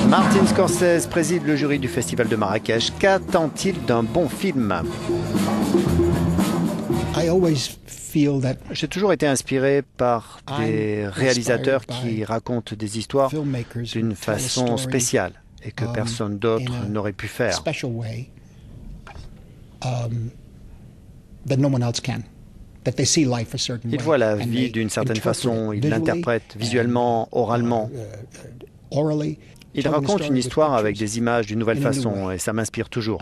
Martin Scorsese préside le jury du Festival de Marrakech. Qu'attend-il d'un bon film? J'ai toujours été inspiré par des réalisateurs qui racontent des histoires d'une façon spéciale et que personne d'autre n'aurait pu faire. Ils voient la vie d'une certaine façon, ils l'interprètent visuellement, oralement. Ils racontent une histoire avec des images d'une nouvelle façon et ça m'inspire toujours.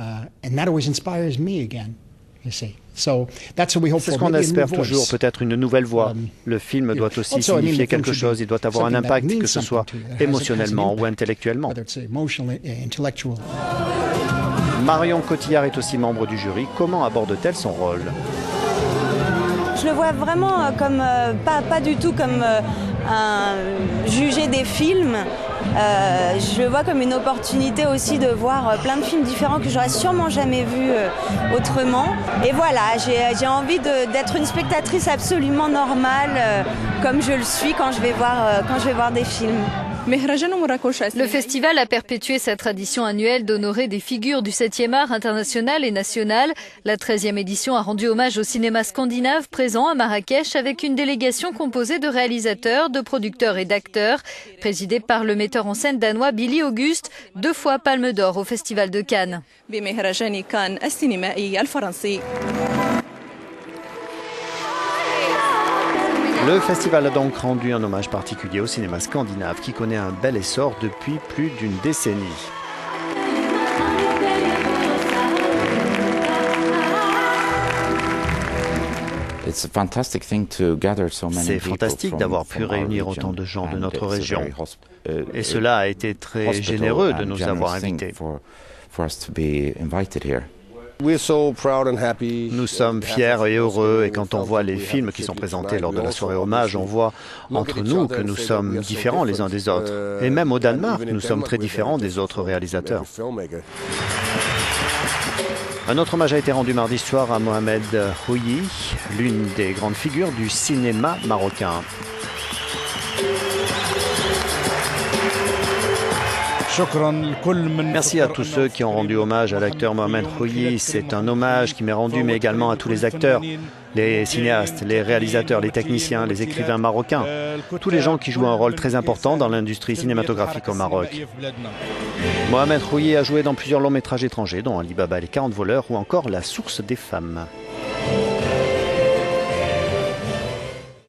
C'est ce qu'on espère toujours, peut-être une nouvelle voix. Le film doit aussi signifier quelque chose, il doit avoir un impact, que ce soit émotionnellement ou intellectuellement. Marion Cotillard est aussi membre du jury. Comment aborde-t-elle son rôle? Je le vois vraiment comme, pas du tout comme juger des films. Je le vois comme une opportunité aussi de voir plein de films différents que j'aurais sûrement jamais vus autrement. Et voilà, j'ai envie d'être une spectatrice absolument normale, comme je le suis quand je vais voir des films. Le festival a perpétué sa tradition annuelle d'honorer des figures du 7e art international et national. La 13e édition a rendu hommage au cinéma scandinave présent à Marrakech avec une délégation composée de réalisateurs, de producteurs et d'acteurs, présidée par le metteur en scène danois Billy Auguste, 2 fois Palme d'Or au Festival de Cannes. Le festival a donc rendu un hommage particulier au cinéma scandinave qui connaît un bel essor depuis plus d'une décennie. C'est fantastique d'avoir pu réunir autant de gens de notre région. Et cela a été très généreux de nous avoir invités. Nous sommes fiers et heureux et quand on voit les films qui sont présentés lors de la soirée hommage, on voit entre nous que nous sommes différents les uns des autres. Et même au Danemark, nous sommes très différents des autres réalisateurs. Un autre hommage a été rendu mardi soir à Mohamed Houyi, l'une des grandes figures du cinéma marocain. Merci à tous ceux qui ont rendu hommage à l'acteur Mohamed Houyi. C'est un hommage qui m'est rendu, mais également à tous les acteurs, les cinéastes, les réalisateurs, les techniciens, les écrivains marocains, tous les gens qui jouent un rôle très important dans l'industrie cinématographique au Maroc. Mohamed Houyi a joué dans plusieurs longs métrages étrangers, dont Ali Baba et les 40 voleurs ou encore La source des femmes.